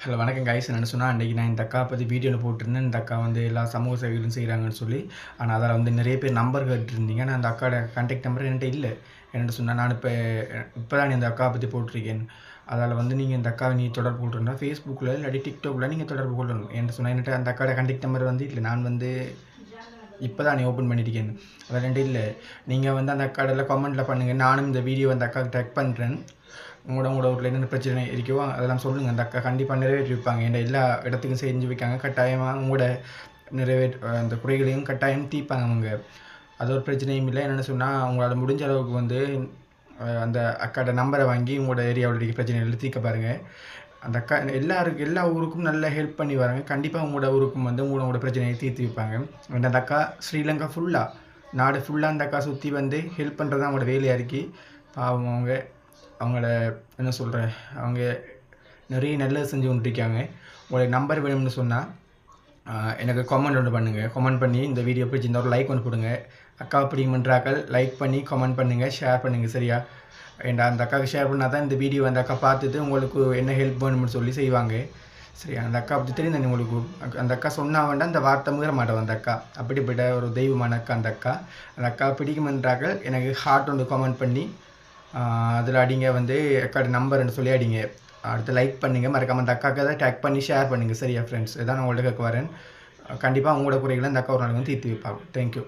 Hello வணக்கம் guys. என்ன சொன்னால் அன்றைக்கி நான் இந்த அக்கா பற்றி வீடியோவில் போட்டிருந்தேன். இந்த அக்கா வந்து எல்லா சமூக சேவைகளும் செய்கிறாங்கன்னு சொல்லி. ஆனால் அதில் வந்து நிறைய பேர் நம்பர் கேட்டுருந்தீங்க. நான் அந்த அக்காவோட கான்டாக்ட் நம்பர் என்கிட்ட இல்லை. என்ன சொன்னால் நான் இப்போ தான் இந்த அக்காவை பற்றி போட்டிருக்கேன். அதில் வந்து நீங்கள் இந்த அக்காவை தொடர்பு கொள்ளுறா ஃபேஸ்புக்கில் இல்லாட்டி டிக்டாக்ல நீங்கள் தொடர்பு கொள்ளணும். என்ன சொன்னால் என்கிட்ட அந்த அக்காவோட கான்டாக்ட் நம்பர் வந்து இல்லை. நான் வந்து இப்போ தான் ஓப்பன் பண்ணியிருக்கேன். அதில் ரெண்டு இல்லை. நீங்கள் வந்து அந்த அக்காவில் கமெண்ட்டில் பண்ணுங்கள். நானும் இந்த வீடியோ அந்த அக்காவுக்கு டேக் பண்ணுறேன். உங்களோட ஊரில் என்னென்ன பிரச்சனை இருக்கோ அதெல்லாம் சொல்லுங்கள். அந்த அக்கா கண்டிப்பாக நிறைவேற்றிருப்பாங்க. என்ற எல்லா இடத்துக்கும் செஞ்சு வைக்காங்க. கட்டாயமாக உங்களோட அந்த குறைகளையும் கட்டாயம் தீர்ப்பாங்க அவங்க. அது ஒரு பிரச்சனையும் இல்லை. என்னென்னு சொன்னால் அவங்களால முடிஞ்ச அளவுக்கு வந்து அந்த அக்காவோட நம்பரை வாங்கி உங்களோட ஏரியாவில் இருக்க பிரச்சனைகளை தீர்க்க பாருங்கள். அந்த அக்கா எல்லா ஊருக்கும் நல்லா ஹெல்ப் பண்ணி வராங்க. கண்டிப்பாக உங்களோட ஊருக்கும் வந்து உங்களோட பிரச்சனையை தீர்த்து வைப்பாங்க. அந்த அக்கா ஸ்ரீலங்கா ஃபுல்லாக நாடு ஃபுல்லாக அந்த அக்கா சுற்றி வந்து ஹெல்ப் பண்ணுறது தான் அவங்களோட வேலையாக இருக்கு. பாவம் அவங்களோட என்ன சொல்கிறேன், அவங்க நிறைய நல்லது செஞ்சு கொண்டிருக்காங்க. உங்களுடைய நம்பர் வேணும்னு சொன்னால் எனக்கு கமெண்ட் ஒன்று பண்ணுங்கள். கமெண்ட் பண்ணி இந்த வீடியோ பிடிச்சிருந்தா ஒரு லைக் ஒன்று கொடுங்க. அக்கா பிடிக்குமென்றாக்கள் லைக் பண்ணி கமெண்ட் பண்ணுங்கள், ஷேர் பண்ணுங்கள். சரியா? அந்த அக்காவுக்கு ஷேர் பண்ணால் தான் இந்த வீடியோ அந்த அக்கா பார்த்துட்டு உங்களுக்கு என்ன ஹெல்ப் வேணும்னு சொல்லி செய்வாங்க. சரியா? அந்த அக்கா அப்படி தெரியும் உங்களுக்கு. அந்த அக்கா சொன்னால் வேண்டாம் அந்த வார்த்தை மீற மாட்டோம். அந்த அக்கா அப்படிப்பட்ட ஒரு தெய்வமான அக்கா. அந்த அக்கா பிடிக்குமென்றாக்கள் எனக்கு ஹார்ட் ஒன்று கமெண்ட் பண்ணி அதில் அடிங்க வந்து அக்காவோட நம்பர்னு சொல்லி அடிங்க. அடுத்து லைக் பண்ணுங்கள். மறக்காமல் அந்த அக்காவுக்கு அதை டேக் பண்ணி ஷேர் பண்ணுங்கள். சரியா ஃப்ரெண்ட்ஸ்? இதான் நான் உங்கள்கிட்ட கேட்க வரேன். கண்டிப்பாக உங்களோட குறைகளை அந்த அக்கா ஒரு நாளைக்கு வந்து தீர்த்து வைப்பாங்க. தேங்க்யூ.